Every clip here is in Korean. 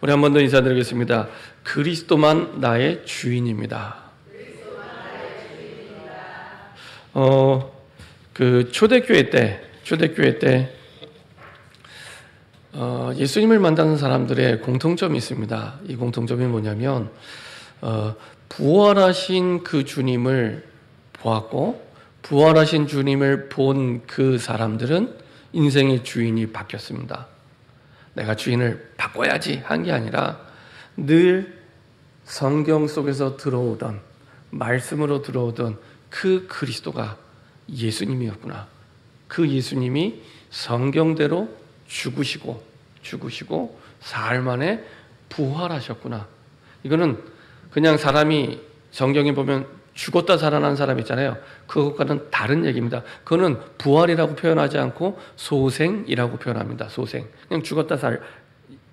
우리 한 번 더 인사드리겠습니다. 그리스도만 나의 주인입니다. 초대교회 때 예수님을 만나는 사람들의 공통점이 있습니다. 이 공통점이 뭐냐면 부활하신 그 주님을 보았고 부활하신 주님을 본 그 사람들은 인생의 주인이 바뀌었습니다. 내가 주인을 바꿔야지 한 게 아니라 늘 성경 속에서 들어오던 말씀으로 들어오던 그 그리스도가 예수님이었구나. 그 예수님이 성경대로 죽으시고 사흘 만에 부활하셨구나. 이거는 그냥 사람이 성경에 보면 죽었다 살아난 사람 있잖아요. 그것과는 다른 얘기입니다. 그거는 부활이라고 표현하지 않고 소생이라고 표현합니다. 소생. 그냥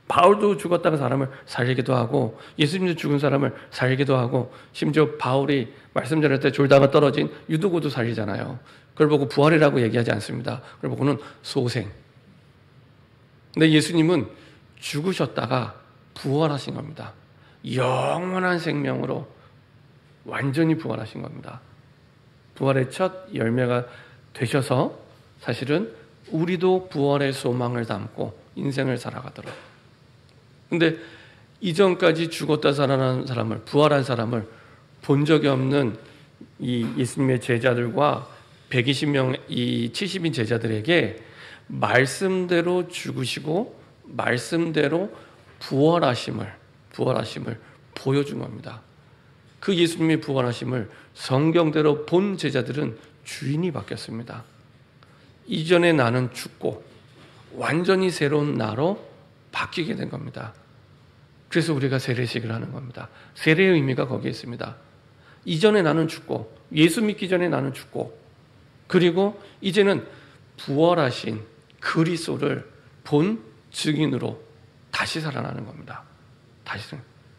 바울도 죽었다가 사람을 살리기도 하고 예수님도 죽은 사람을 살리기도 하고 심지어 바울이 말씀 전할 때 졸다가 떨어진 유두고도 살리잖아요. 그걸 보고 부활이라고 얘기하지 않습니다. 그걸 보고는 소생. 근데 예수님은 죽으셨다가 부활하신 겁니다. 영원한 생명으로 완전히 부활하신 겁니다. 부활의 첫 열매가 되셔서 사실은 우리도 부활의 소망을 담고 인생을 살아가도록. 근데 이전까지 죽었다 살아난 사람을, 부활한 사람을 본 적이 없는 이 예수님의 제자들과 120명, 이 70인 제자들에게 말씀대로 죽으시고 말씀대로 부활하심을 보여준 겁니다. 그 예수님의 부활하심을 성경대로 본 제자들은 주인이 바뀌었습니다. 이전에 나는 죽고 완전히 새로운 나로 바뀌게 된 겁니다. 그래서 우리가 세례식을 하는 겁니다. 세례의 의미가 거기에 있습니다. 이전에 나는 죽고 예수 믿기 전에 나는 죽고 그리고 이제는 부활하신 그리스도를 본 증인으로 다시 살아나는 겁니다.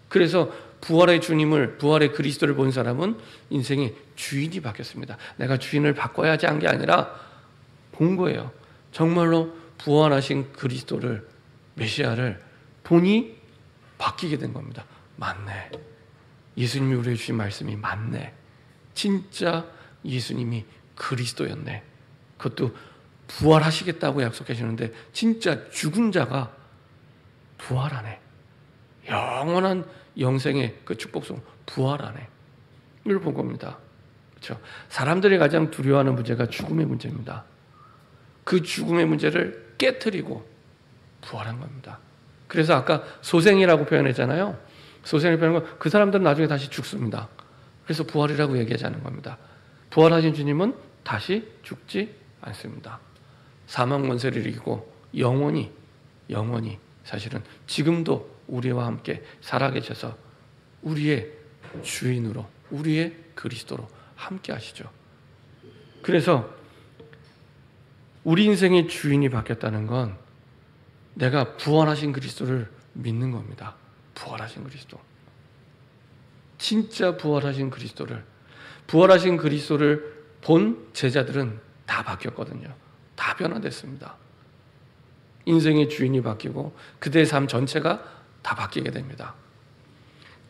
그래서 부활의 주님을, 부활의 그리스도를 본 사람은 인생의 주인이 바뀌었습니다. 내가 주인을 바꿔야지 한 게 아니라 본 거예요. 정말로 부활하신 그리스도를, 메시아를 보니 바뀌게 된 겁니다. 맞네. 예수님이 우리에게 주신 말씀이 맞네. 진짜 예수님이 그리스도였네. 그것도 부활하시겠다고 약속하시는데 진짜 죽은 자가 부활하네. 영원한 영생의 그 축복성 부활하네. 이걸 본 겁니다. 그렇죠? 사람들이 가장 두려워하는 문제가 죽음의 문제입니다. 그 죽음의 문제를 깨트리고 부활한 겁니다. 그래서 아까 소생이라고 표현했잖아요. 소생을 표현한 건 그 사람들은 나중에 다시 죽습니다. 그래서 부활이라고 얘기하지 않은 겁니다. 부활하신 주님은 다시 죽지 않습니다. 사망 권세를 이기고 영원히 사실은 지금도 우리와 함께 살아계셔서 우리의 주인으로, 우리의 그리스도로 함께 하시죠. 그래서 우리 인생의 주인이 바뀌었다는 건 내가 부활하신 그리스도를 믿는 겁니다. 부활하신 그리스도. 진짜 부활하신 그리스도를 본 제자들은 다 바뀌었거든요. 다 변화됐습니다. 인생의 주인이 바뀌고 그대의 삶 전체가 다 바뀌게 됩니다.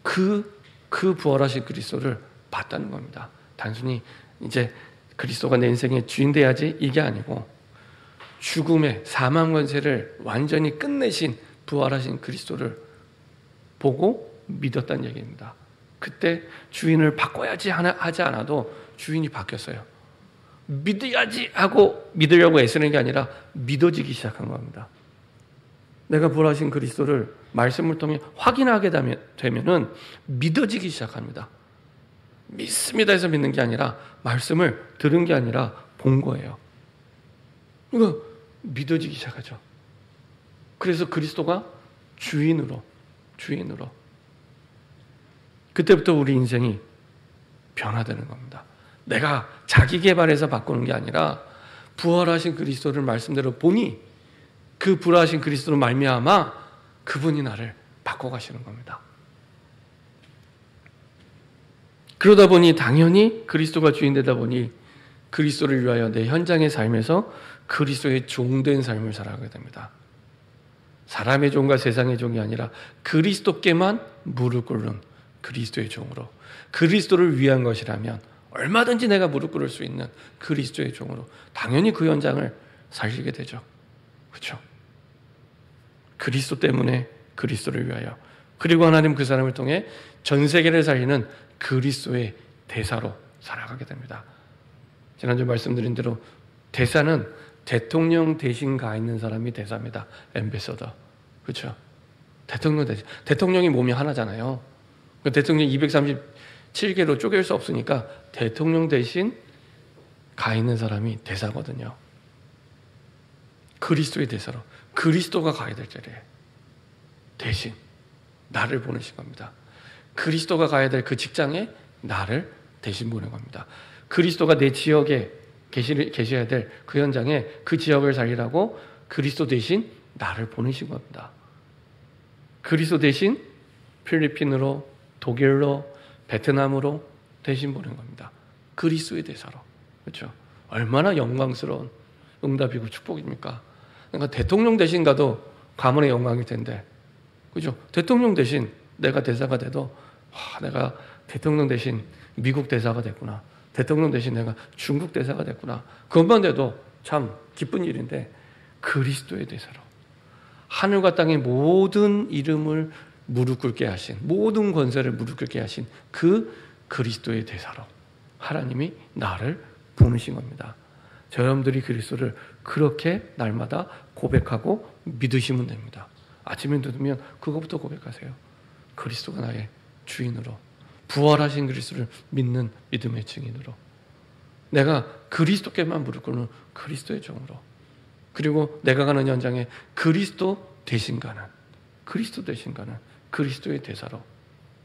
그 부활하신 그리스도를 봤다는 겁니다. 단순히 이제 그리스도가 내 인생의 주인 돼야지 이게 아니고 죽음의 사망 권세를 완전히 끝내신 부활하신 그리스도를 보고 믿었다는 얘기입니다. 그때 주인을 바꿔야지 하지 않아도 주인이 바뀌었어요. 믿어야지 하고 믿으려고 애쓰는 게 아니라 믿어지기 시작한 겁니다. 내가 부활하신 그리스도를 말씀을 통해 확인하게 되면은 믿어지기 시작합니다. 믿습니다 해서 믿는 게 아니라 말씀을 들은 게 아니라 본 거예요. 이거 믿어지기 시작하죠. 그래서 그리스도가 주인으로 그때부터 우리 인생이 변화되는 겁니다. 내가 자기 개발해서 바꾸는 게 아니라 부활하신 그리스도를 말씀대로 보니 그 부활하신 그리스도로 말미암아 그분이 나를 바꿔가시는 겁니다. 그러다 보니 당연히 그리스도가 주인 되다 보니 그리스도를 위하여 내 현장의 삶에서 그리스도의 종된 삶을 살아가게 됩니다. 사람의 종과 세상의 종이 아니라 그리스도께만 무릎 꿇는 그리스도의 종으로, 그리스도를 위한 것이라면 얼마든지 내가 무릎 꿇을 수 있는 그리스도의 종으로 당연히 그 현장을 살리게 되죠. 그렇죠? 그리스도 때문에 그리스도를 위하여, 그리고 하나님 그 사람을 통해 전 세계를 살리는 그리스도의 대사로 살아가게 됩니다. 지난주 말씀드린 대로 대사는 대통령 대신 가 있는 사람이 대사입니다. 앰베서더. 그렇죠? 대통령 대신. 대통령이 몸이 하나잖아요. 대통령 237개로 쪼갤 수 없으니까 대통령 대신 가 있는 사람이 대사거든요. 그리스도의 대사로. 그리스도가 가야 될 자리에 대신 나를 보내신 겁니다. 그리스도가 가야 될 그 직장에 나를 대신 보낸 겁니다. 그리스도가 내 지역에 계셔야 될 그 현장에 그 지역을 살리라고 그리스도 대신 나를 보내신 겁니다. 그리스도 대신 필리핀으로, 독일로, 베트남으로 대신 보낸 겁니다. 그리스도의 대사로. 그렇죠? 얼마나 영광스러운 응답이고 축복입니까? 그러니까 대통령 대신 가도 가문의 영광일 텐데, 그죠? 대통령 대신 내가 대사가 돼도, 내가 대통령 대신 미국 대사가 됐구나. 대통령 대신 내가 중국 대사가 됐구나. 그것만 돼도 참 기쁜 일인데, 그리스도의 대사로 하늘과 땅의 모든 이름을 무릎 꿇게 하신, 모든 권세를 무릎 꿇게 하신 그 그리스도의 대사로 하나님이 나를 보내신 겁니다. 여러분들이 그리스도를 그렇게 날마다 고백하고 믿으시면 됩니다. 아침에 누우면 그것부터 고백하세요. 그리스도가 나의 주인으로, 부활하신 그리스도를 믿는 믿음의 증인으로, 내가 그리스도께만 무릎 꿇는 그리스도의 종으로, 그리고 내가 가는 현장에 그리스도 대신 가는 그리스도의 대사로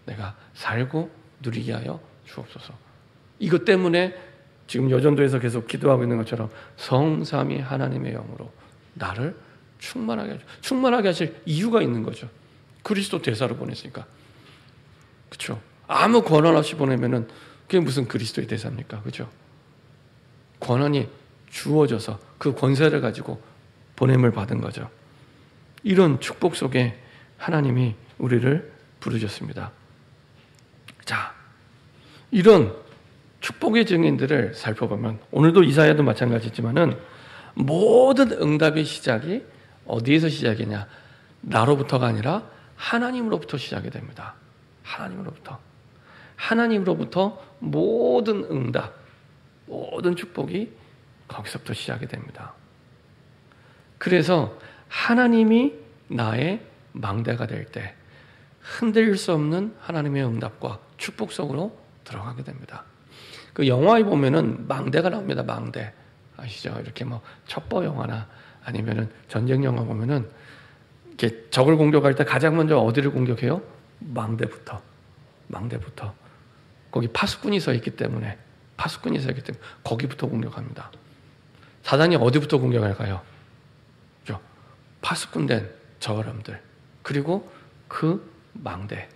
내가 살고 누리게 하여 주옵소서. 이것 때문에 지금 여전도에서 계속 기도하고 있는 것처럼 성삼위 하나님의 영으로 나를 충만하게 하실 이유가 있는 거죠. 그리스도 대사로 보냈으니까. 그렇죠? 아무 권한 없이 보내면은 그게 무슨 그리스도의 대사입니까? 그렇죠? 권한이 주어져서 그 권세를 가지고 보냄을 받은 거죠. 이런 축복 속에 하나님이 우리를 부르셨습니다. 자, 이런 축복의 증인들을 살펴보면 오늘도 이사야도 마찬가지지만은 모든 응답의 시작이 어디에서 시작이냐? 나로부터가 아니라 하나님으로부터 시작이 됩니다. 하나님으로부터 모든 응답, 모든 축복이 거기서부터 시작이 됩니다. 그래서 하나님이 나의 망대가 될 때 흔들릴 수 없는 하나님의 응답과 축복 속으로 들어가게 됩니다. 그 영화에 보면은 망대가 나옵니다. 망대. 아시죠? 이렇게 뭐 첩보 영화나 아니면은 전쟁 영화 보면은 이렇게 적을 공격할 때 가장 먼저 어디를 공격해요? 망대부터. 거기 파수꾼이 서 있기 때문에 거기부터 공격합니다. 사단이 어디부터 공격할까요? 그렇죠? 파수꾼된 저 사람들, 그리고 그 망대.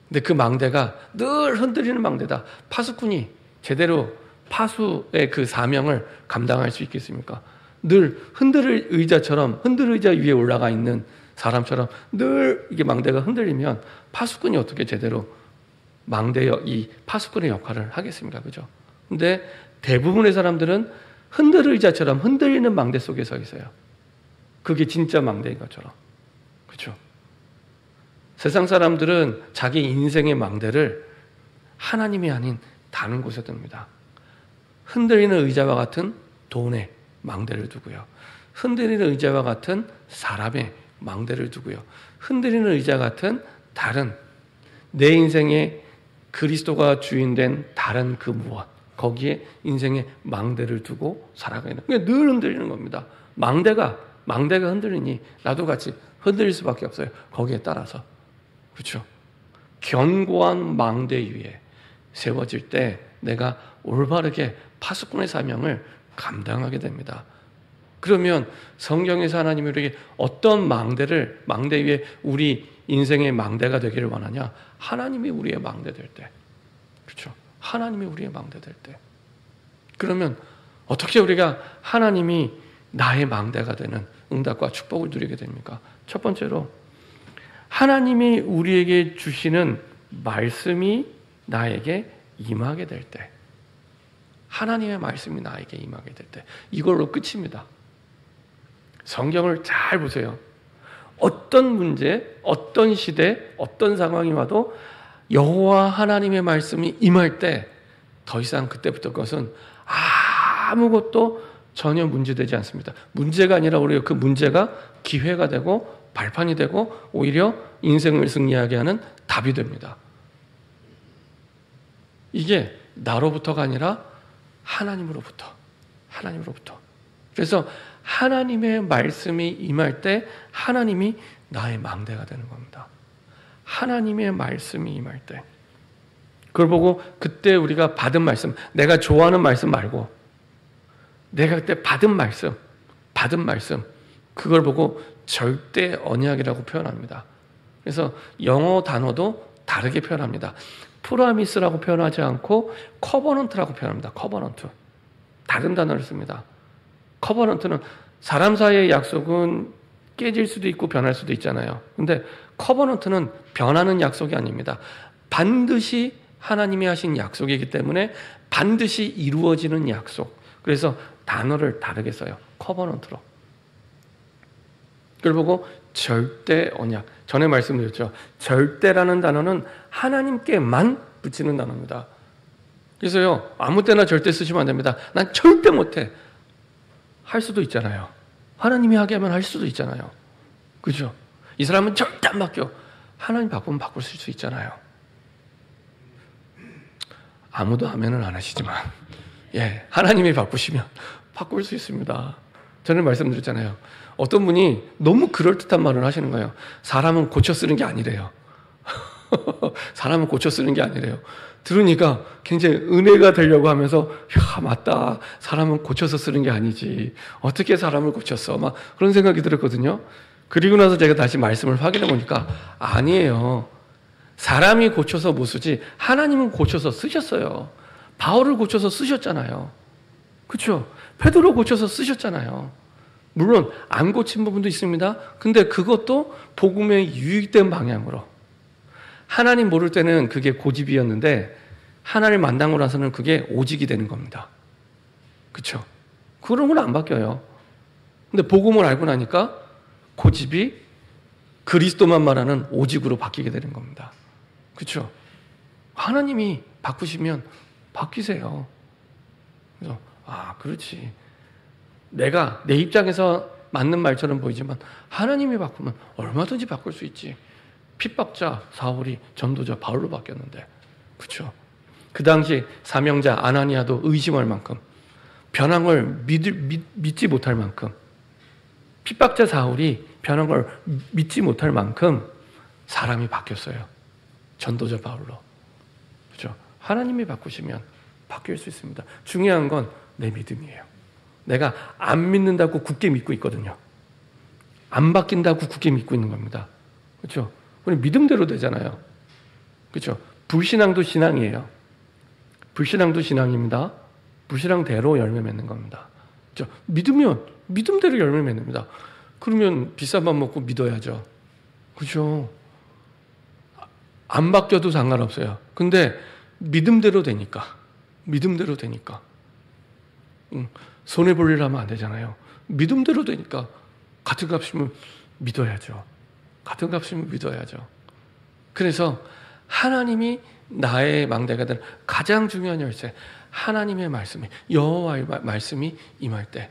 근데 그 망대가 늘 흔들리는 망대다. 파수꾼이 제대로 파수의 그 사명을 감당할 수 있겠습니까? 늘 흔들 의자 위에 올라가 있는 사람처럼 늘 이게 망대가 흔들리면 파수꾼이 어떻게 제대로 이 파수꾼의 역할을 하겠습니까? 그죠? 근데 대부분의 사람들은 흔들 의자처럼 흔들리는 망대 속에 서 있어요. 그게 진짜 망대인 것처럼. 그렇죠? 세상 사람들은 자기 인생의 망대를 하나님이 아닌 다른 곳에 둡니다. 흔들리는 의자와 같은 돈의 망대를 두고요. 흔들리는 의자와 같은 사람의 망대를 두고요. 흔들리는 의자 같은 다른 내 인생의 그리스도가 주인된 다른 그 무엇, 거기에 인생의 망대를 두고 살아가는, 그러니까 늘 흔들리는 겁니다. 망대가 흔들리니 나도 같이 흔들릴 수밖에 없어요. 거기에 따라서. 그렇죠? 견고한 망대 위에 세워질 때 내가 올바르게 파수꾼의 사명을 감당하게 됩니다. 그러면 성경에서 하나님이 우리에게 어떤 망대 위에 우리 인생의 망대가 되기를 원하냐? 하나님이 우리의 망대 될 때. 그렇죠? 하나님이 우리의 망대 될 때. 그러면 어떻게 우리가 하나님이 나의 망대가 되는 응답과 축복을 누리게 됩니까? 첫 번째로 하나님이 우리에게 주시는 말씀이 나에게 임하게 될 때, 하나님의 말씀이 나에게 임하게 될 때, 이걸로 끝입니다. 성경을 잘 보세요. 어떤 문제, 어떤 시대, 어떤 상황이 와도 여호와 하나님의 말씀이 임할 때 더 이상 그때부터 그것은 아무것도 전혀 문제되지 않습니다. 문제가 아니라 오히려 그 문제가 기회가 되고 발판이 되고 오히려 인생을 승리하게 하는 답이 됩니다. 이게 나로부터가 아니라 하나님으로부터. 그래서 하나님의 말씀이 임할 때 하나님이 나의 망대가 되는 겁니다. 하나님의 말씀이 임할 때. 그걸 보고 그때 우리가 받은 말씀, 내가 좋아하는 말씀 말고 내가 그때 받은 말씀, 그걸 보고 절대 언약이라고 표현합니다. 그래서 영어 단어도 다르게 표현합니다. 프라미스라고 표현하지 않고 커버넌트라고 표현합니다. 커버넌트. 다른 단어를 씁니다. 커버넌트는 사람 사이의 약속은 깨질 수도 있고 변할 수도 있잖아요. 근데 커버넌트는 변하는 약속이 아닙니다. 반드시 하나님이 하신 약속이기 때문에 반드시 이루어지는 약속. 그래서 단어를 다르게 써요. 커버넌트로. 그걸 보고 절대 언약. 전에 말씀드렸죠. 절대라는 단어는 하나님께만 붙이는 단어입니다. 그래서요, 아무 때나 절대 쓰시면 안 됩니다. 난 절대 못해. 할 수도 있잖아요. 하나님이 하게 하면 할 수도 있잖아요. 그죠? 이 사람은 절대 안 바뀌어. 하나님 바꾸면 바꿀 수 있잖아요. 아무도 아멘을 안 하시지만, 하나님이 바꾸시면 바꿀 수 있습니다. 저는 말씀드렸잖아요. 어떤 분이 너무 그럴듯한 말을 하시는 거예요. 사람은 고쳐 쓰는 게 아니래요. 사람은 고쳐 쓰는 게 아니래요. 들으니까 굉장히 은혜가 되려고 하면서, 야, 맞다. 사람은 고쳐서 쓰는 게 아니지. 어떻게 사람을 고쳤어? 막 그런 생각이 들었거든요. 그리고 나서 제가 다시 말씀을 확인해 보니까 아니에요. 사람이 고쳐서 못 쓰지 하나님은 고쳐서 쓰셨어요. 바울을 고쳐서 쓰셨잖아요. 그렇죠? 베드로 고쳐서 쓰셨잖아요. 물론 안 고친 부분도 있습니다. 근데 그것도 복음에 유익된 방향으로. 하나님 모를 때는 그게 고집이었는데 하나님 만나고 나서는 그게 오직이 되는 겁니다. 그렇죠? 그런 건 안 바뀌어요. 근데 복음을 알고 나니까 고집이 그리스도만 말하는 오직으로 바뀌게 되는 겁니다. 그렇죠? 하나님이 바꾸시면 바뀌세요. 그래서 그렇지. 내가 내 입장에서 맞는 말처럼 보이지만 하나님이 바꾸면 얼마든지 바꿀 수 있지. 핍박자 사울이 전도자 바울로 바뀌었는데, 그렇죠? 그 당시 사명자 아나니아도 의심할 만큼, 변한 걸 믿지 못할 만큼, 핍박자 사울이 변한 걸 믿지 못할 만큼 사람이 바뀌었어요. 전도자 바울로. 그렇죠? 하나님이 바꾸시면 바뀔 수 있습니다. 중요한 건 내 믿음이에요. 내가 안 믿는다고 굳게 믿고 있거든요. 안 바뀐다고 굳게 믿고 있는 겁니다. 그렇죠? 우리 믿음대로 되잖아요. 그렇죠? 불신앙도 신앙이에요. 불신앙도 신앙입니다. 불신앙대로 열매 맺는 겁니다. 그렇죠? 믿으면 믿음대로 열매 맺습니다. 그러면 비싼 밥 먹고 믿어야죠. 그렇죠? 안 바뀌어도 상관없어요. 근데 믿음대로 되니까. 손해볼 일 하면 안 되잖아요. 믿음대로 되니까 같은 값이면 믿어야죠. 그래서 하나님이 나의 망대가 되는 가장 중요한 열쇠, 하나님의 말씀이, 여호와의 말씀이 임할 때,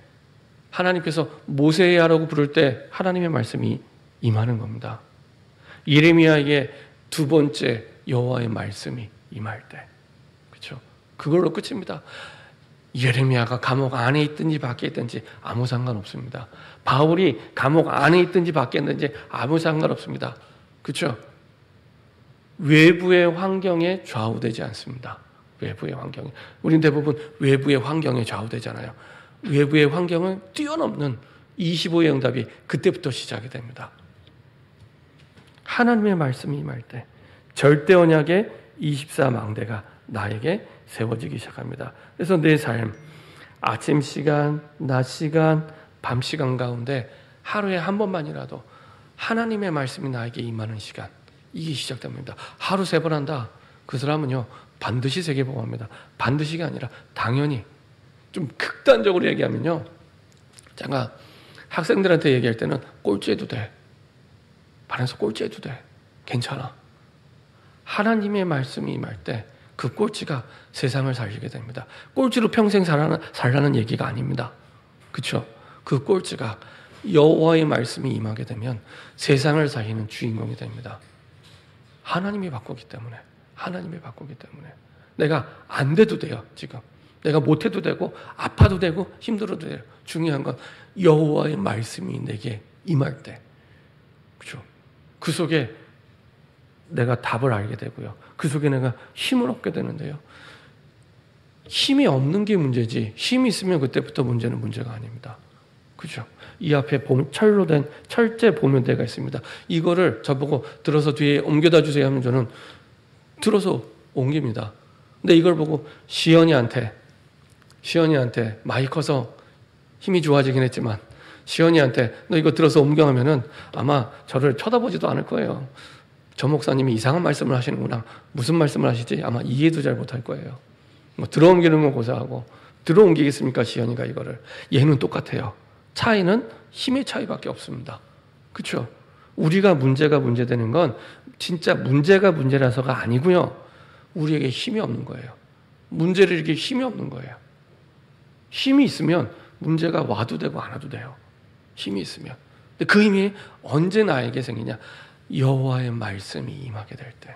하나님께서 모세야라고 부를 때 하나님의 말씀이 임하는 겁니다. 예레미야에게 두 번째 여호와의 말씀이 임할 때, 그렇죠? 그걸로 끝입니다. 예레미야가 감옥 안에 있든지 밖에 있든지 아무 상관없습니다. 바울이 감옥 안에 있든지 밖에 있든지 아무 상관없습니다. 그렇죠? 외부의 환경에 좌우되지 않습니다. 외부의 환경에. 우린 대부분 외부의 환경에 좌우되잖아요. 외부의 환경은 뛰어넘는 25의 응답이 그때부터 시작이 됩니다. 하나님의 말씀이 임할 때 절대 언약의 24망대가 나에게 세워지기 시작합니다. 그래서 내 삶, 아침 시간, 낮 시간, 밤 시간 가운데 하루에 한 번만이라도 하나님의 말씀이 나에게 임하는 시간, 이게 시작됩니다. 하루 3번 한다. 그 사람은요 반드시 세계복음합니다. 반드시가 아니라 당연히. 좀 극단적으로 얘기하면요, 제가 학생들한테 얘기할 때는 꼴찌해도 돼. 반에서 꼴찌해도 돼. 괜찮아. 하나님의 말씀이 임할 때 그 꼴찌가 세상을 살리게 됩니다. 꼴찌로 평생 살라는 얘기가 아닙니다. 그렇죠? 그 꼴찌가 여호와의 말씀이 임하게 되면 세상을 살리는 주인공이 됩니다. 하나님이 바꾸기 때문에. 하나님이 바꾸기 때문에. 내가 안 돼도 돼요. 지금 내가 못해도 되고 아파도 되고 힘들어도 돼요. 중요한 건 여호와의 말씀이 내게 임할 때, 그렇죠? 그 속에 내가 답을 알게 되고요. 그 속에 내가 힘을 얻게 되는데요. 힘이 없는 게 문제지, 힘이 있으면 그때부터 문제는 문제가 아닙니다. 그죠? 이 앞에 철로 된 철제 보면대가 있습니다. 이거를 저보고 들어서 뒤에 옮겨다 주세요 하면 저는 들어서 옮깁니다. 근데 이걸 보고 시연이한테 많이 커서 힘이 좋아지긴 했지만 시연이한테 너 이거 들어서 옮겨 하면은 아마 저를 쳐다보지도 않을 거예요. 저 목사님이 이상한 말씀을 하시는구나. 무슨 말씀을 하시지? 아마 이해도 잘 못할 거예요. 뭐 들어옮기는 건 고사하고 들어옮기겠습니까? 시연이가 이거를. 얘는 똑같아요. 차이는 힘의 차이밖에 없습니다. 그렇죠? 우리가 문제되는 건 진짜 문제가 문제라서가 아니고요. 우리에게 힘이 없는 거예요. 문제를 일으킬 힘이 없는 거예요. 힘이 있으면 문제가 와도 되고 안 와도 돼요. 힘이 있으면. 근데 그 힘이 언제 나에게 생기냐? 여호와의 말씀이 임하게 될 때.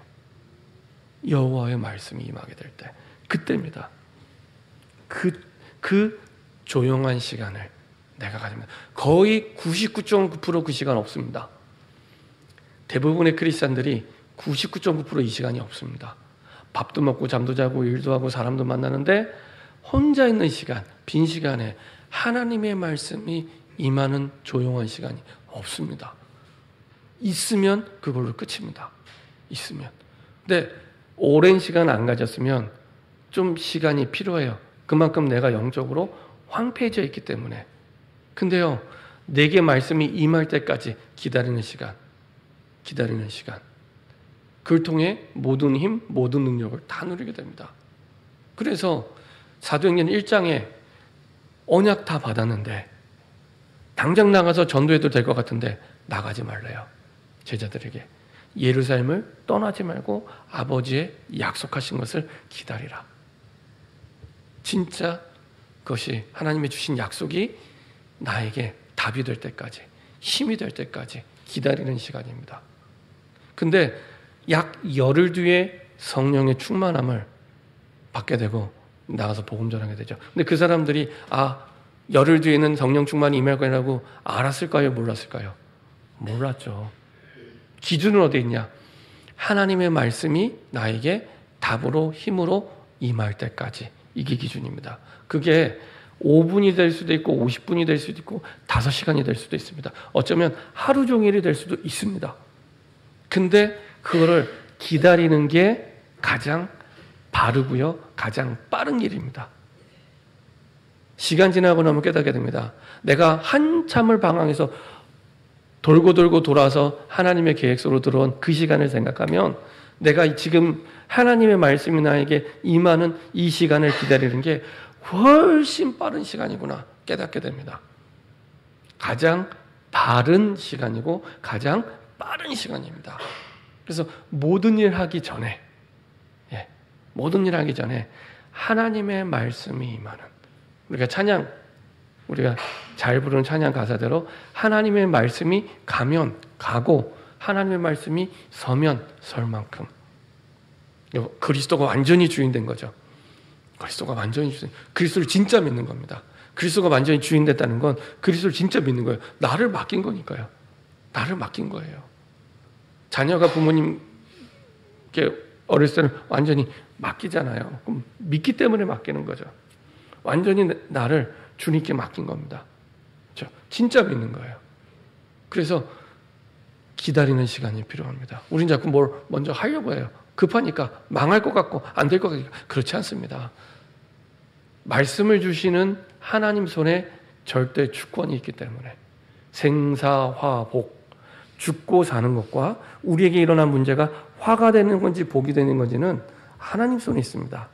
여호와의 말씀이 임하게 될 때. 그때입니다. 그 조용한 시간을 내가 가집니다. 거의 99.9% 그 시간 없습니다. 대부분의 크리스찬들이 99.9% 이 시간이 없습니다. 밥도 먹고 잠도 자고 일도 하고 사람도 만나는데 혼자 있는 시간, 빈 시간에 하나님의 말씀이 임하는 조용한 시간이 없습니다. 있으면 그걸로 끝입니다. 있으면. 근데 오랜 시간 안 가졌으면 좀 시간이 필요해요. 그만큼 내가 영적으로 황폐해져 있기 때문에. 근데요, 내게 말씀이 임할 때까지 기다리는 시간. 그걸 통해 모든 힘, 모든 능력을 다 누리게 됩니다. 그래서 사도행전 1장에 언약 다 받았는데 당장 나가서 전도해도 될 것 같은데 나가지 말래요. 제자들에게. 예루살렘을 떠나지 말고 아버지의 약속하신 것을 기다리라. 진짜 그것이 하나님이 주신 약속이 나에게 답이 될 때까지, 힘이 될 때까지 기다리는 시간입니다. 근데 약 열흘 뒤에 성령의 충만함을 받게 되고 나가서 복음 전하게 되죠. 근데 그 사람들이 열흘 뒤에는 성령 충만이 임할 거라고 알았을까요? 몰랐을까요? 몰랐죠. 기준은 어디 있냐? 하나님의 말씀이 나에게 답으로 힘으로 임할 때까지. 이게 기준입니다. 그게 5분이 될 수도 있고 50분이 될 수도 있고 5시간이 될 수도 있습니다. 어쩌면 하루 종일이 될 수도 있습니다. 근데 그거를 기다리는 게 가장 바르고요, 가장 빠른 일입니다. 시간 지나고 나면 깨닫게 됩니다. 내가 한참을 방황해서 돌고 돌아서 하나님의 계획서로 들어온 그 시간을 생각하면 내가 지금 하나님의 말씀이 나에게 임하는 이 시간을 기다리는 게 훨씬 빠른 시간이구나 깨닫게 됩니다. 가장 바른 시간이고 가장 빠른 시간입니다. 그래서 모든 일 하기 전에 하나님의 말씀이 임하는, 우리가 잘 부르는 찬양 가사대로 하나님의 말씀이 가면 가고 하나님의 말씀이 서면 설 만큼 그리스도가 완전히 주인 된 거죠. 그리스도가 완전히 주인, 그리스도를 진짜 믿는 겁니다. 그리스도가 완전히 주인 됐다는 건 그리스도를 진짜 믿는 거예요. 나를 맡긴 거니까요. 나를 맡긴 거예요. 자녀가 부모님께 어렸을 때는 완전히 맡기잖아요. 그럼 믿기 때문에 맡기는 거죠. 완전히 나를 주님께 맡긴 겁니다. 그렇죠? 진짜 믿는 거예요. 그래서 기다리는 시간이 필요합니다. 우린 자꾸 뭘 먼저 하려고 해요. 급하니까 망할 것 같고 안 될 것 같으니까. 그렇지 않습니다. 말씀을 주시는 하나님 손에 절대 주권이 있기 때문에 생사화복 죽고 사는 것과 우리에게 일어난 문제가 화가 되는 건지 복이 되는 건지는 하나님 손에 있습니다.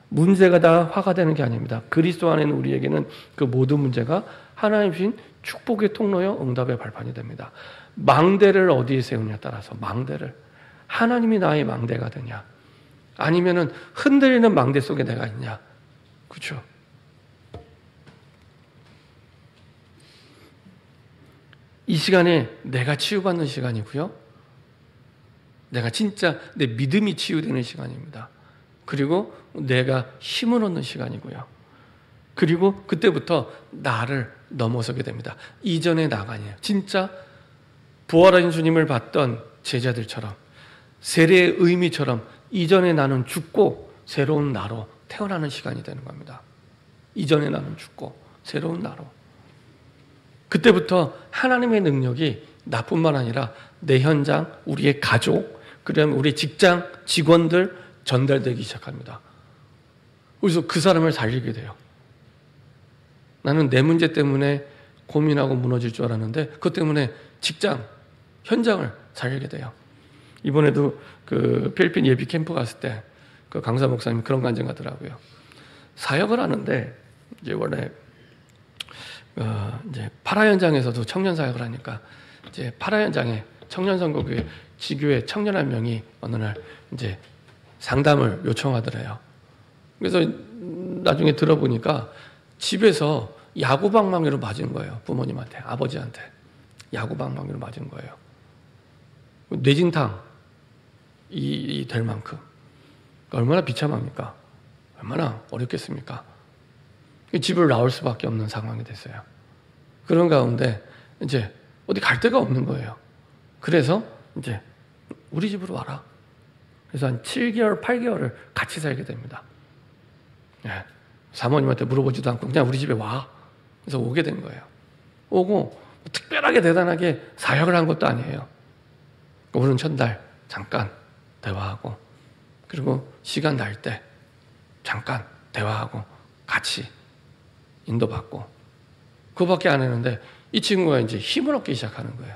문제가 다 화가 되는 게 아닙니다. 그리스도 안에 있는 우리에게는 그 모든 문제가 하나님 주신 축복의 통로여 응답의 발판이 됩니다. 망대를 어디에 세우냐에 따라서 망대를 하나님이 나의 망대가 되냐 아니면은 흔들리는 망대 속에 내가 있냐. 그렇죠? 이 시간에 내가 치유받는 시간이고요. 내가 진짜 내 믿음이 치유되는 시간입니다. 그리고 내가 힘을 얻는 시간이고요. 그리고 그때부터 나를 넘어서게 됩니다. 이전의 나가 아니에요. 진짜 부활하신 주님을 봤던 제자들처럼 세례의 의미처럼 이전의 나는 죽고 새로운 나로 태어나는 시간이 되는 겁니다. 이전의 나는 죽고 새로운 나로. 그때부터 하나님의 능력이 나뿐만 아니라 내 현장, 우리의 가족, 그다음에 우리 직장 직원들 전달되기 시작합니다. 그래서 그 사람을 살리게 돼요. 나는 내 문제 때문에 고민하고 무너질 줄 알았는데 그것 때문에 직장, 현장을 살리게 돼요. 이번에도 그 필리핀 예비 캠프 갔을 때 그 강사 목사님 그런 간증 하더라고요. 사역을 하는데 이제 원래 이제 파라 현장에서도 청년 사역을 하니까 이제 파라 현장에 청년 선거교회 지교회 청년 한 명이 어느 날 이제 상담을 요청하더래요. 그래서 나중에 들어보니까 집에서 야구방망이로 맞은 거예요. 부모님한테, 아버지한테 야구방망이로 맞은 거예요. 뇌진탕이 될 만큼 얼마나 비참합니까? 얼마나 어렵겠습니까? 집을 나올 수밖에 없는 상황이 됐어요. 그런 가운데 이제 어디 갈 데가 없는 거예요. 그래서 이제 우리 집으로 와라. 그래서 한 7개월, 8개월을 같이 살게 됩니다. 네. 사모님한테 물어보지도 않고 그냥 우리 집에 와. 그래서 오게 된 거예요. 오고 특별하게 대단하게 사역을 한 것도 아니에요. 오는 첫날 잠깐 대화하고 그리고 시간 날 때 잠깐 대화하고 같이 인도받고 그거밖에 안 했는데 이 친구가 이제 힘을 얻기 시작하는 거예요.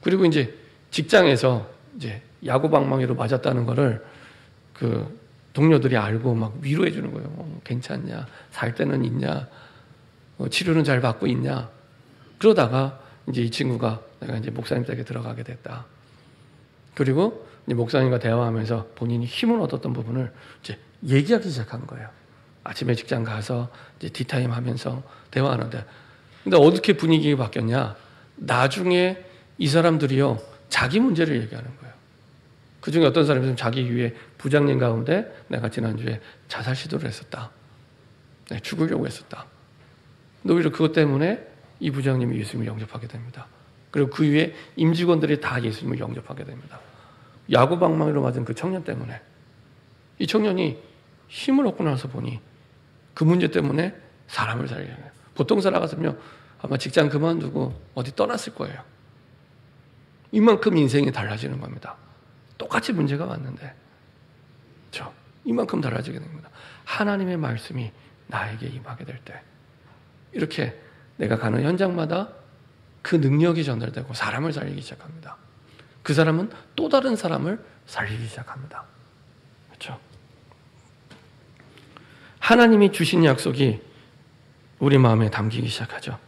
그리고 이제 직장에서 이제 야구방망이로 맞았다는 거를 그 동료들이 알고 막 위로해 주는 거예요. 괜찮냐? 살 때는 있냐? 치료는 잘 받고 있냐? 그러다가 이제 이 친구가 내가 이제 목사님 댁에 들어가게 됐다. 그리고 이제 목사님과 대화하면서 본인이 힘을 얻었던 부분을 이제 얘기하기 시작한 거예요. 아침에 직장 가서 이제 티타임 하면서 대화하는데, 근데 어떻게 분위기가 바뀌었냐? 나중에 이 사람들이요 자기 문제를 얘기하는 거예요. 그 중에 어떤 사람이 자기 위에 부장님 가운데 내가 지난주에 자살 시도를 했었다. 네, 죽으려고 했었다. 근데 오히려 그것 때문에 이 부장님이 예수님을 영접하게 됩니다. 그리고 그 위에 임직원들이 다 예수님을 영접하게 됩니다. 야구방망이로 맞은 그 청년 때문에. 이 청년이 힘을 얻고 나서 보니 그 문제 때문에 사람을 살게 해요. 보통 살아갔으면 아마 직장 그만두고 어디 떠났을 거예요. 이만큼 인생이 달라지는 겁니다. 똑같이 문제가 왔는데 이만큼 달라지게 됩니다. 하나님의 말씀이 나에게 임하게 될 때 이렇게 내가 가는 현장마다 그 능력이 전달되고 사람을 살리기 시작합니다. 그 사람은 또 다른 사람을 살리기 시작합니다. 그렇죠? 하나님이 주신 약속이 우리 마음에 담기기 시작하죠.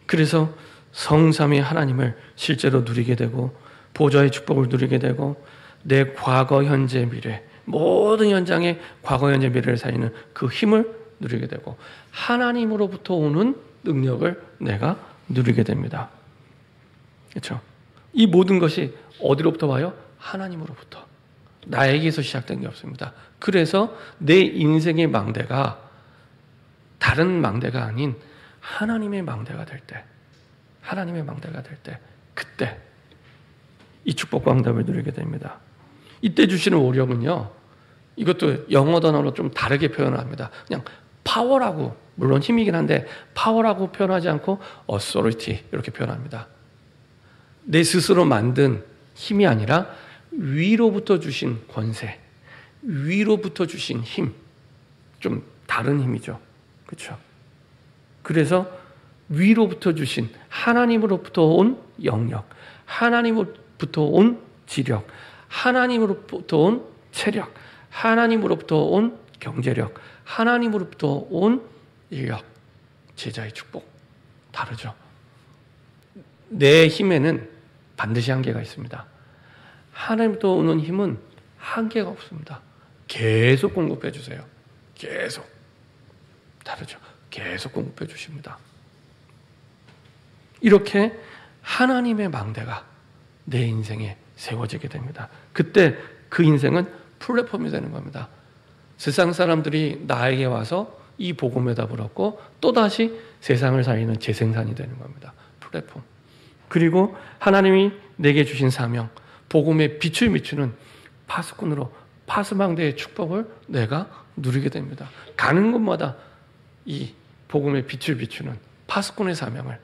그래서 성삼위 하나님을 실제로 누리게 되고 보좌의 축복을 누리게 되고 내 과거, 현재, 미래 모든 현장의 과거, 현재, 미래를 살리는 그 힘을 누리게 되고 하나님으로부터 오는 능력을 내가 누리게 됩니다. 그렇죠? 이 모든 것이 어디로부터 와요? 하나님으로부터. 나에게서 시작된 게 없습니다. 그래서 내 인생의 망대가 다른 망대가 아닌 하나님의 망대가 될 때, 하나님의 망대가 될 때, 그때 이 축복과 응답을 누리게 됩니다. 이때 주시는 오력은요, 이것도 영어 단어로 좀 다르게 표현을 합니다. 그냥 파워라고, 물론 힘이긴 한데 파워라고 표현하지 않고 authority 이렇게 표현합니다. 내 스스로 만든 힘이 아니라 위로부터 주신 권세, 위로부터 주신 힘, 좀 다른 힘이죠. 그렇죠? 그래서 위로부터 주신 하나님으로부터 온 영역, 하나님으로부터 온 지력, 하나님으로부터 온 체력, 하나님으로부터 온 경제력, 하나님으로부터 온 인력, 제자의 축복. 다르죠. 내 힘에는 반드시 한계가 있습니다. 하나님부터 오는 힘은 한계가 없습니다. 계속 공급해 주세요. 계속. 다르죠. 계속 공급해 주십니다. 이렇게 하나님의 망대가 내 인생에 세워지게 됩니다. 그때 그 인생은 플랫폼이 되는 겁니다. 세상 사람들이 나에게 와서 이 복음에다 불었고 또다시 세상을 살리는 재생산이 되는 겁니다. 플랫폼. 그리고 하나님이 내게 주신 사명, 복음의 빛을 비추는 파수꾼으로 파수망대의 축복을 내가 누리게 됩니다. 가는 곳마다 이 복음의 빛을 비추는 파수꾼의 사명을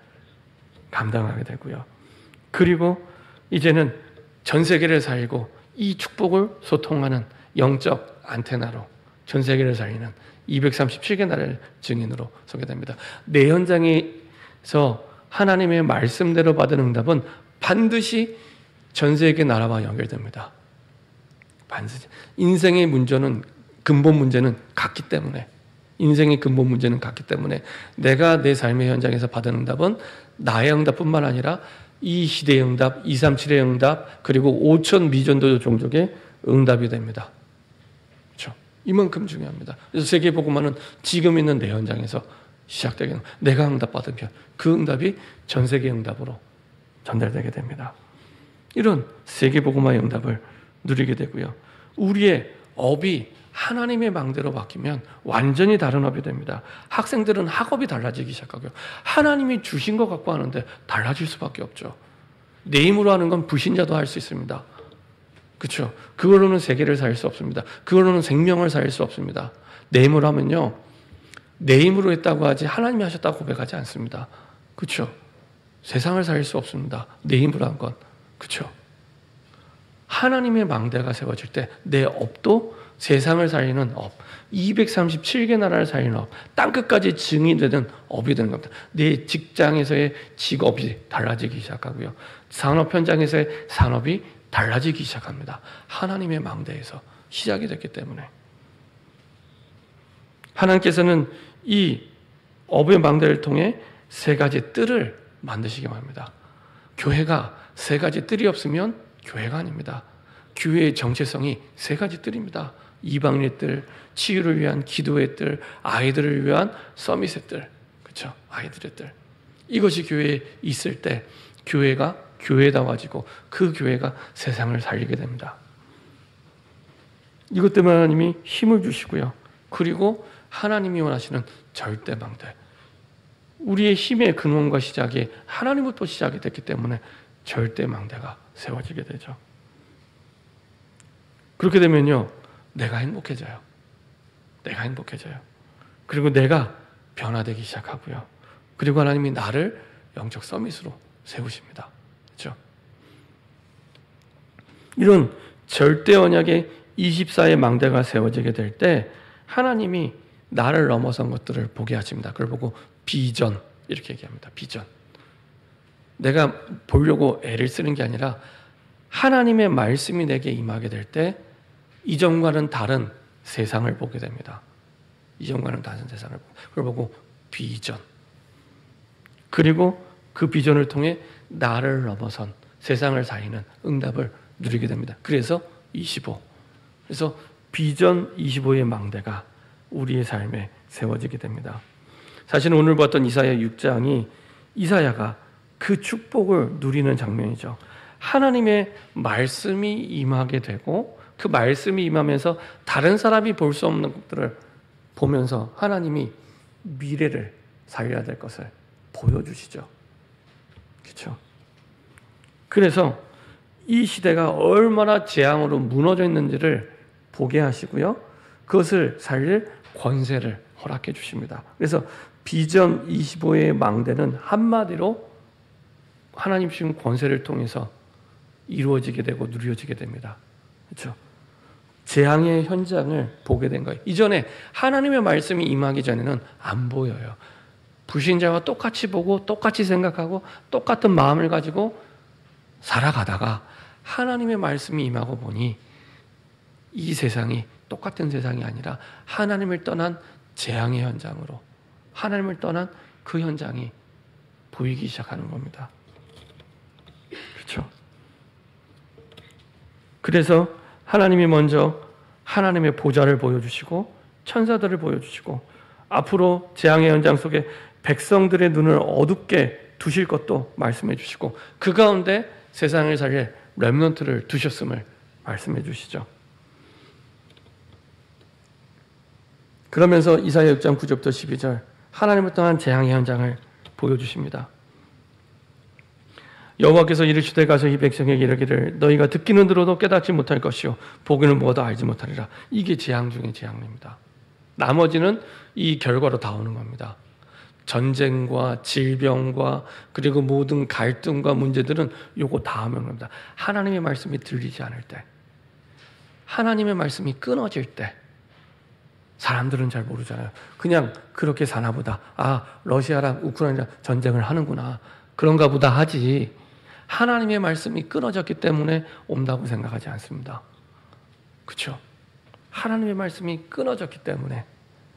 감당하게 되고요. 그리고 이제는 전 세계를 살고 이 축복을 소통하는 영적 안테나로 전 세계를 살리는 237개 나라의 증인으로 서게 됩니다. 내 현장에서 하나님의 말씀대로 받은 응답은 반드시 전 세계 나라와 연결됩니다. 반드시. 인생의 문제는 근본 문제는 같기 때문에 인생의 근본 문제는 같기 때문에 내가 내 삶의 현장에서 받은 응답은 나의 응답뿐만 아니라 이 시대의 응답, 237의 응답, 그리고 5천 미전도 종족의 응답이 됩니다. 그렇죠? 이만큼 중요합니다. 그래서 세계복음화는 지금 있는 내 현장에서 시작되게 내가 응답받으면 그 응답이 전 세계 응답으로 전달되게 됩니다. 이런 세계복음화의 응답을 누리게 되고요. 우리의 업이 하나님의 망대로 바뀌면 완전히 다른 업이 됩니다. 학생들은 학업이 달라지기 시작하고요. 하나님이 주신 것 갖고 하는데 달라질 수밖에 없죠. 내 힘으로 하는 건 불신자도 할 수 있습니다. 그렇죠? 그걸로는 세계를 살릴 수 없습니다. 그걸로는 생명을 살릴 수 없습니다. 내 힘으로 하면요. 내 힘으로 했다고 하지 하나님이 하셨다고 고백하지 않습니다. 그렇죠? 세상을 살릴 수 없습니다. 내 힘으로 한 건. 그렇죠? 하나님의 망대가 세워질 때 내 업도 세상을 살리는 업, 237개 나라를 살리는 업, 땅끝까지 증인되는 업이 되는 겁니다. 내 직장에서의 직업이 달라지기 시작하고요. 산업 현장에서의 산업이 달라지기 시작합니다. 하나님의 망대에서 시작이 됐기 때문에. 하나님께서는 이 업의 망대를 통해 세 가지 뜰을 만드시기 바랍니다. 교회가 세 가지 뜰이 없으면 교회가 아닙니다. 교회의 정체성이 세 가지 뜰입니다. 이방인의 뜰, 치유를 위한 기도의 뜰, 아이들을 위한 서밋의 뜰. 그렇죠? 아이들의 뜰. 이것이 교회에 있을 때 교회가 교회다워지고 그 교회가 세상을 살리게 됩니다. 이것 때문에 하나님이 힘을 주시고요. 그리고 하나님이 원하시는 절대망대. 우리의 힘의 근원과 시작이 하나님부터 시작이 됐기 때문에 절대망대가 세워지게 되죠. 그렇게 되면요. 내가 행복해져요. 내가 행복해져요. 그리고 내가 변화되기 시작하고요. 그리고 하나님이 나를 영적 서밋으로 세우십니다. 그렇죠? 이런 절대 언약의 24의 망대가 세워지게 될 때 하나님이 나를 넘어선 것들을 보게 하십니다. 그걸 보고 비전 이렇게 얘기합니다. 비전. 내가 보려고 애를 쓰는 게 아니라 하나님의 말씀이 내게 임하게 될 때 이전과는 다른 세상을 보게 됩니다. 이전과는 다른 세상을 보고 그걸 보고 비전. 그리고 그 비전을 통해 나를 넘어선 세상을 살리는 응답을 누리게 됩니다. 그래서 25. 그래서 비전 25의 망대가 우리의 삶에 세워지게 됩니다. 사실은 오늘 봤던 이사야 6장이 이사야가 그 축복을 누리는 장면이죠. 하나님의 말씀이 임하게 되고 그 말씀이 임하면서 다른 사람이 볼 수 없는 것들을 보면서 하나님이 미래를 살려야 될 것을 보여주시죠. 그렇죠? 그래서 이 시대가 얼마나 재앙으로 무너져 있는지를 보게 하시고요. 그것을 살릴 권세를 허락해 주십니다. 그래서 비전 25의 망대는 한마디로 하나님 주신 권세를 통해서 이루어지게 되고 누려지게 됩니다. 그렇죠? 재앙의 현장을 보게 된 거예요. 이전에 하나님의 말씀이 임하기 전에는 안 보여요. 불신자와 똑같이 보고 똑같이 생각하고 똑같은 마음을 가지고 살아가다가 하나님의 말씀이 임하고 보니 이 세상이 똑같은 세상이 아니라 하나님을 떠난 재앙의 현장으로, 하나님을 떠난 그 현장이 보이기 시작하는 겁니다. 그렇죠? 그래서 하나님이 먼저 하나님의 보좌를 보여주시고 천사들을 보여주시고 앞으로 재앙의 현장 속에 백성들의 눈을 어둡게 두실 것도 말씀해 주시고 그 가운데 세상을 살릴 렘넌트를 두셨음을 말씀해 주시죠. 그러면서 이사야 6장 9절부터 12절 하나님을 떠난 재앙의 현장을 보여주십니다. 여호와께서 이르시되 가서 이 백성에게 이르기를 너희가 듣기는 들어도 깨닫지 못할 것이요 보기는 보아도 알지 못하리라. 이게 재앙 중의 재앙입니다. 나머지는 이 결과로 다 오는 겁니다. 전쟁과 질병과 그리고 모든 갈등과 문제들은 요거 다 하면 겁니다. 하나님의 말씀이 들리지 않을 때, 하나님의 말씀이 끊어질 때 사람들은 잘 모르잖아요. 그냥 그렇게 사나 보다. 아, 러시아랑 우크라이나 전쟁을 하는구나. 그런가 보다 하지. 하나님의 말씀이 끊어졌기 때문에 온다고 생각하지 않습니다. 그렇죠? 하나님의 말씀이 끊어졌기 때문에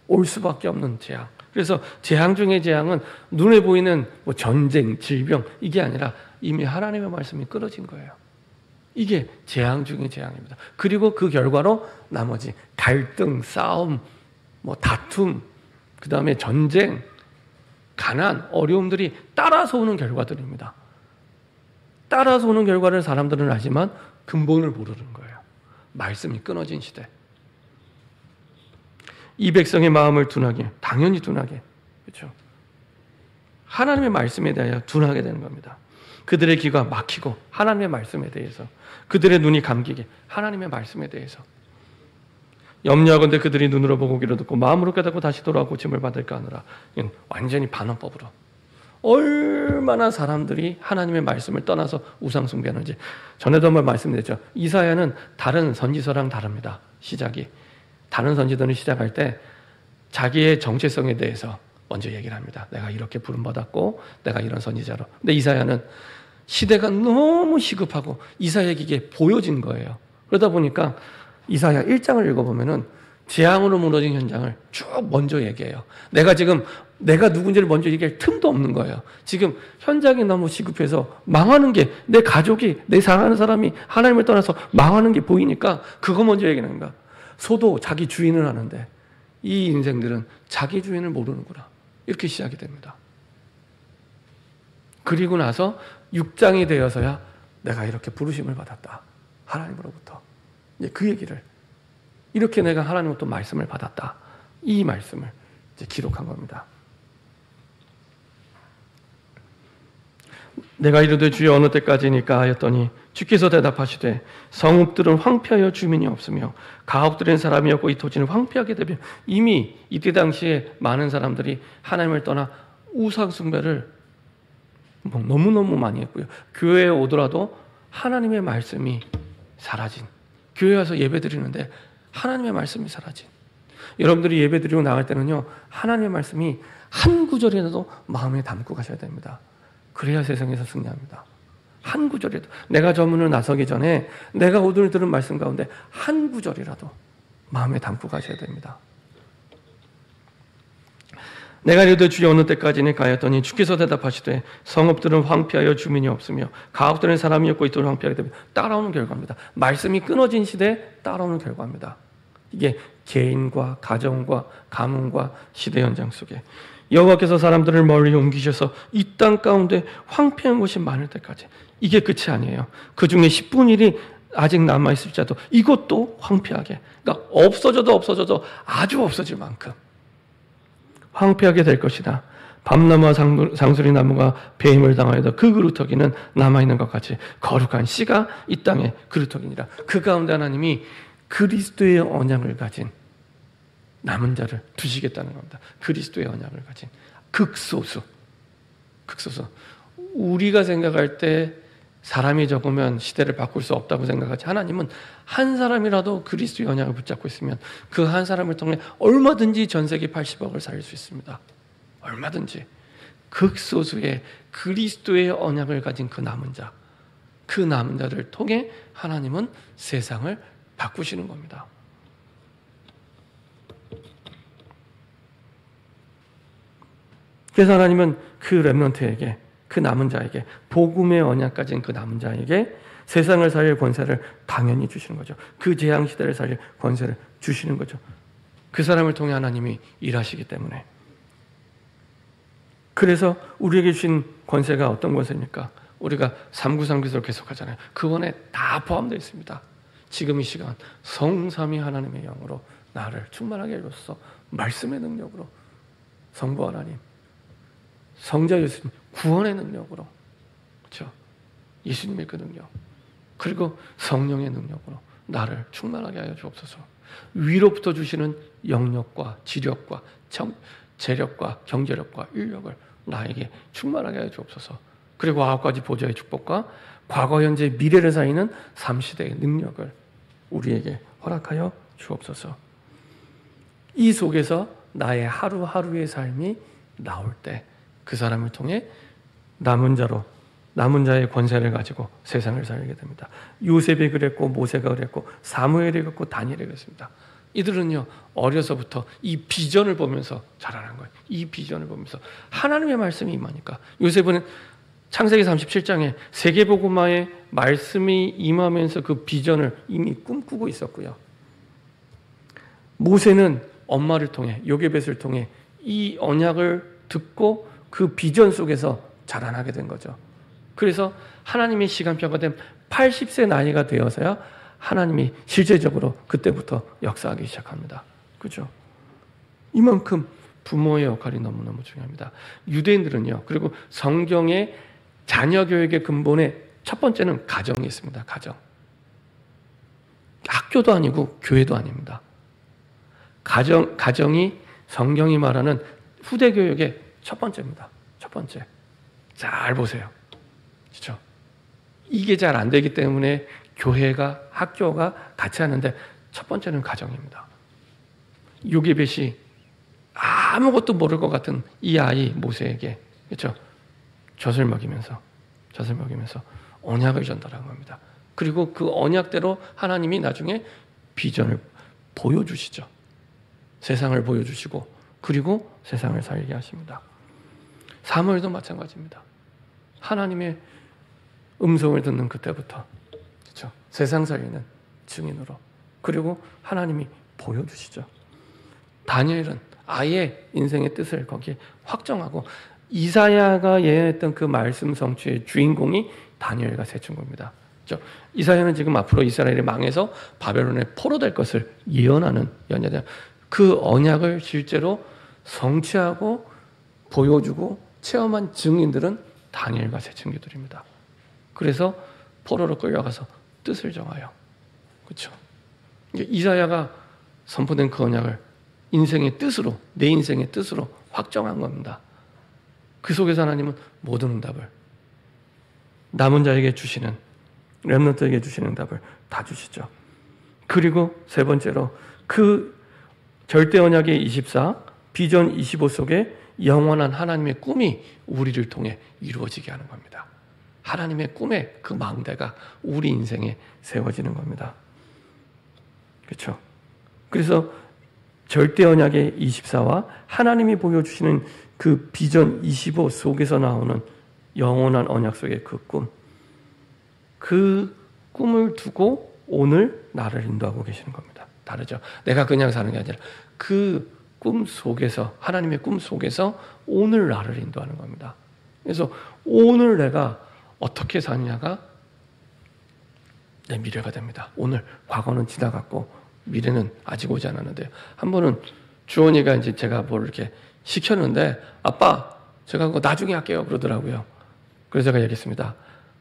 올 수밖에 없는 재앙. 그래서 재앙 중의 재앙은 눈에 보이는 뭐 전쟁, 질병 이게 아니라 이미 하나님의 말씀이 끊어진 거예요. 이게 재앙 중의 재앙입니다. 그리고 그 결과로 나머지 갈등, 싸움, 뭐 다툼, 그 다음에 전쟁, 가난, 어려움들이 따라서 오는 결과들입니다. 따라서 오는 결과를 사람들은 알지만 근본을 모르는 거예요. 말씀이 끊어진 시대. 이 백성의 마음을 둔하게, 당연히 둔하게, 그렇죠? 하나님의 말씀에 대하여 둔하게 되는 겁니다. 그들의 귀가 막히고 하나님의 말씀에 대해서, 그들의 눈이 감기게 하나님의 말씀에 대해서. 염려하건대 그들이 눈으로 보고 귀로 듣고 마음으로 깨닫고 다시 돌아와 고침을 받을까 하느라. 완전히 반환법으로. 얼마나 사람들이 하나님의 말씀을 떠나서 우상 숭배하는지 전에도 한번 말씀드렸죠. 이사야는 다른 선지서랑 다릅니다. 시작이. 다른 선지서는 시작할 때 자기의 정체성에 대해서 먼저 얘기를 합니다. 내가 이렇게 부름받았고 내가 이런 선지자로. 근데 이사야는 시대가 너무 시급하고 이사야에게 보여진 거예요. 그러다 보니까 이사야 1장을 읽어보면은 재앙으로 무너진 현장을 쭉 먼저 얘기해요. 내가 누군지를 먼저 얘기할 틈도 없는 거예요. 지금 현장이 너무 시급해서 망하는 게, 내 가족이, 내 사랑하는 사람이 하나님을 떠나서 망하는 게 보이니까 그거 먼저 얘기하는 거야. 소도 자기 주인을 하는데 이 인생들은 자기 주인을 모르는구나. 이렇게 시작이 됩니다. 그리고 나서 6장이 되어서야 내가 이렇게 부르심을 받았다. 하나님으로부터. 이제 그 얘기를. 이렇게 내가 하나님으로부터 말씀을 받았다. 이 말씀을 이제 기록한 겁니다. 내가 이르되 주여 어느 때까지니까 하였더니 주께서 대답하시되 성읍들은 황폐하여 주민이 없으며 가옥들은 사람이 없고 이 토지는 황폐하게 되며. 이미 이때 당시에 많은 사람들이 하나님을 떠나 우상 숭배를 너무너무 많이 했고요. 교회에 오더라도 하나님의 말씀이 사라진, 교회 와서 예배 드리는데 하나님의 말씀이 사라진. 여러분들이 예배 드리고 나갈 때는요, 하나님의 말씀이 한 구절이라도 마음에 담고 가셔야 됩니다. 그래야 세상에서 승리합니다. 한 구절이라도. 내가 저 문을 나서기 전에 내가 오늘 들은 말씀 가운데 한 구절이라도 마음에 담고 가셔야 됩니다. 내가 이르되 주여 어느 때까지니 가였더니 주께서 대답하시되 성읍들은 황폐하여 주민이 없으며 가옥들은 사람이 없고 이 돌은 황폐하게 되며. 따라오는 결과입니다. 말씀이 끊어진 시대에 따라오는 결과입니다. 이게 개인과 가정과 가문과 시대 현장 속에 여호와께서 사람들을 멀리 옮기셔서 이 땅 가운데 황폐한 곳이 많을 때까지. 이게 끝이 아니에요. 그 중에 10분의 1이 아직 남아있을지라도 이것도 황폐하게, 그러니까 없어져도 아주 없어질 만큼 황폐하게 될 것이다. 밤나무와 상수리 나무가 배임을 당하여도 그 그루터기는 남아있는 것 같이 거룩한 씨가 이 땅에 그루터기니라. 그 가운데 하나님이 그리스도의 언약을 가진 남은 자를 두시겠다는 겁니다. 그리스도의 언약을 가진 극소수. 우리가 생각할 때 사람이 적으면 시대를 바꿀 수 없다고 생각하지, 하나님은 한 사람이라도 그리스도의 언약을 붙잡고 있으면 그 한 사람을 통해 얼마든지 전 세계 80억을 살릴 수 있습니다. 얼마든지. 극소수의 그리스도의 언약을 가진 그 남은 자, 그 남은 자들을 통해 하나님은 세상을 바꾸시는 겁니다. 그래서 하나님은 그 렘넌트에게, 그 남은 자에게, 복음의 언약 가진 그 남은 자에게 세상을 살릴 권세를 당연히 주시는 거죠. 그 재앙 시대를 살릴 권세를 주시는 거죠. 그 사람을 통해 하나님이 일하시기 때문에. 그래서 우리에게 주신 권세가 어떤 권세입니까? 우리가 393 기도를 계속하잖아요. 그 안에 다 포함되어 있습니다. 지금 이 시간 성삼위 하나님의 영으로 나를 충만하게 해줘서 말씀의 능력으로, 성부 하나님, 성자 예수님 구원의 능력으로, 그렇죠? 예수님의 그 능력, 그리고 성령의 능력으로 나를 충만하게 하여 주옵소서. 위로부터 주시는 영력과 지력과 재력과 경제력과 인력을 나에게 충만하게 하여 주옵소서. 그리고 9가지 보좌의 축복과 과거, 현재, 미래를 살리는 3시대의 능력을 우리에게 허락하여 주옵소서. 이 속에서 나의 하루하루의 삶이 나올 때 그 사람을 통해 남은 자의 권세를 가지고 세상을 살게 됩니다. 요셉이 그랬고, 모세가 그랬고, 사무엘이 그랬고, 다니엘이 그랬습니다. 이들은요, 어려서부터 이 비전을 보면서 자라난 거예요. 이 비전을 보면서 하나님의 말씀이 임하니까. 요셉은 창세기 37장에 세계복음화의 말씀이 임하면서 그 비전을 이미 꿈꾸고 있었고요. 모세는 엄마를 통해, 요게벳을 통해 이 언약을 듣고 그 비전 속에서 자라나게 된 거죠. 그래서 하나님의 시간표가 된 80세 나이가 되어서야 하나님이 실제적으로 그때부터 역사하기 시작합니다. 그렇죠? 이만큼 부모의 역할이 너무너무 중요합니다. 유대인들은요, 그리고 성경의 자녀 교육의 근본에 첫 번째는 가정이 있습니다. 학교도 아니고 교회도 아닙니다. 가정이 성경이 말하는 후대 교육의 첫 번째입니다. 첫 번째. 잘 보세요. 그렇죠? 이게 잘 안 되기 때문에 교회가, 학교가 같이 하는데 첫 번째는 가정입니다. 요게벳이 아무것도 모를 것 같은 이 아이 모세에게, 그렇죠? 젖을 먹이면서 언약을 전달한 겁니다. 그리고 그 언약대로 하나님이 나중에 비전을 보여주시죠. 세상을 보여주시고, 그리고 세상을 살게 하십니다. 사무엘도 마찬가지입니다. 하나님의 음성을 듣는 그때부터, 그렇죠? 세상 살리는 증인으로, 그리고 하나님이 보여주시죠. 다니엘은 아예 인생의 뜻을 거기에 확정하고, 이사야가 예언했던 그 말씀 성취의 주인공이 다니엘과 세 친구입니다. 그렇죠? 이사야는 지금 앞으로 이스라엘이 망해서 바벨론에 포로될 것을 예언하는 연야대요. 그 언약을 실제로 성취하고 보여주고 체험한 증인들은 다니엘과 세 친구들입니다. 그래서 포로로 끌려가서 뜻을 정하여, 그렇죠? 이사야가 선포된 그 언약을 인생의 뜻으로, 내 인생의 뜻으로 확정한 겁니다. 그 속에서 하나님은 모든 응답을, 남은 자에게 주시는, 렘넌트에게 주시는 응답을 다 주시죠. 그리고 세 번째로 그 절대 언약의 24, 비전 25 속에 영원한 하나님의 꿈이 우리를 통해 이루어지게 하는 겁니다. 하나님의 꿈의 그 망대가 우리 인생에 세워지는 겁니다. 그렇죠? 그래서 절대 언약의 24와 하나님이 보여주시는 그 비전 25 속에서 나오는 영원한 언약 속의 그 꿈, 그 꿈을 두고 오늘 나를 인도하고 계시는 겁니다. 다르죠? 내가 그냥 사는 게 아니라 그 꿈 속에서, 하나님의 꿈 속에서 오늘 나를 인도하는 겁니다. 그래서 오늘 내가 어떻게 사느냐가 내 미래가 됩니다. 오늘, 과거는 지나갔고 미래는 아직 오지 않았는데요. 한 번은 주원이가 이제 제가 뭘 이렇게 시켰는데, 아빠, 제가 그거 나중에 할게요 그러더라고요. 그래서 제가 얘기했습니다.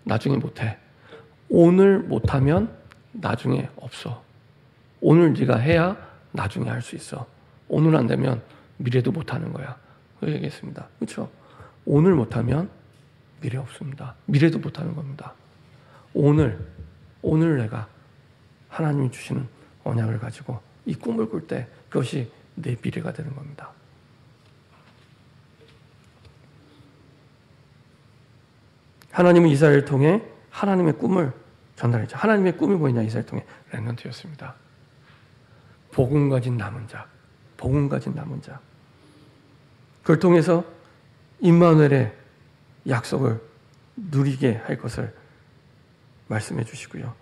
나중에 못해. 오늘 못하면 나중에 없어. 오늘 네가 해야 나중에 할 수 있어. 오늘 안 되면 미래도 못하는 거야. 그 얘기했습니다. 그렇죠? 오늘 못하면 미래 없습니다. 미래도 못하는 겁니다. 오늘 내가 하나님이 주시는 언약을 가지고 이 꿈을 꿀 때 그것이 내 미래가 되는 겁니다. 하나님은 이스라엘을 통해 하나님의 꿈을 전달했죠. 하나님의 꿈이 뭐냐? 이스라엘을 통해 렘넌트였습니다. 복음 가진 남은 자, 복음 가진 남은 자. 그걸 통해서 임마누엘의 약속을 누리게 할 것을 말씀해 주시고요.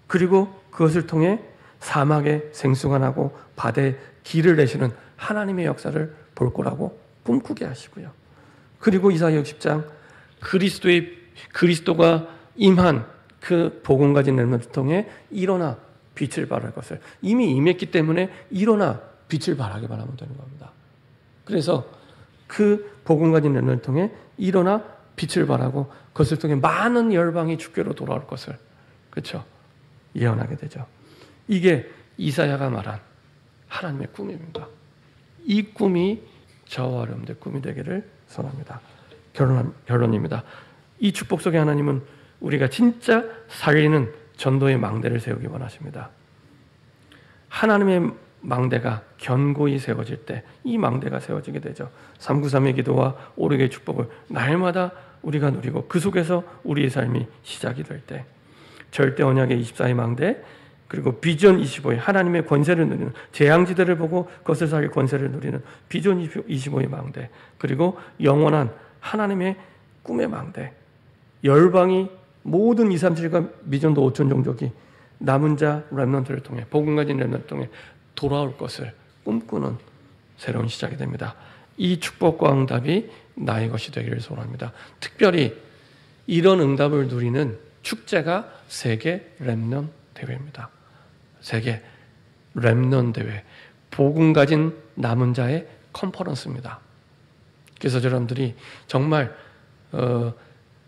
그리고 그것을 통해 사막에 생수가 나고 바다에 길을 내시는 하나님의 역사를 볼 거라고 꿈꾸게 하시고요. 그리고 이사야 60장 그리스도가 임한 그 복음 가진 렘넌트를 통해 일어나 빛을 발할 것을 이미 임했기 때문에 일어나 빛을 발하기만 하면 되는 겁니다. 그래서 그 복음 가진 렘넌트를 통해 일어나 빛을 발하고 그것을 통해 많은 열방이 주께로 돌아올 것을 그렇죠? 예언하게 되죠. 이게 이사야가 말한 하나님의 꿈입니다. 이 꿈이 저와 여러분들의 꿈이 되기를 소원합니다. 결론입니다. 이 축복 속에 하나님은 우리가 진짜 살리는 전도의 망대를 세우기 원하십니다. 하나님의 망대가 견고히 세워질 때 이 망대가 세워지게 되죠. 393의 기도와 오르게의 축복을 날마다 우리가 누리고 그 속에서 우리의 삶이 시작이 될 때 절대 언약의 24의 망대 그리고 비전 25의 하나님의 권세를 누리는 재앙지대를 보고 그것을 살릴 권세를 누리는 비전 25의 망대 그리고 영원한 하나님의 꿈의 망대 열방이 모든 2, 3, 7과 미전도 5천 종족이 남은 자 렘넌트를 통해 복음 가진 렘넌트를 통해 돌아올 것을 꿈꾸는 새로운 시작이 됩니다. 이 축복과 응답이 나의 것이 되기를 소원합니다. 특별히 이런 응답을 누리는 축제가 세계 렘넌트 대회입니다. 세계 렘넌트 대회 복음 가진 남은 자의 컨퍼런스입니다. 그래서 여러분들이 정말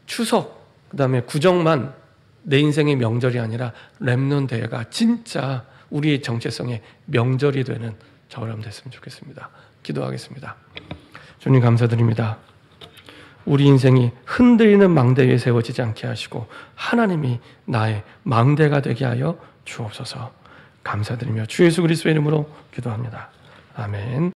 추석 그다음에 구정만 내 인생의 명절이 아니라 렘넌트 대회가 진짜 우리의 정체성의 명절이 되는 저와 여러분 됐으면 좋겠습니다. 기도하겠습니다. 주님 감사드립니다. 우리 인생이 흔들리는 망대 위에 세워지지 않게 하시고 하나님이 나의 망대가 되게 하여 주옵소서. 감사드리며 주 예수 그리스도의 이름으로 기도합니다. 아멘.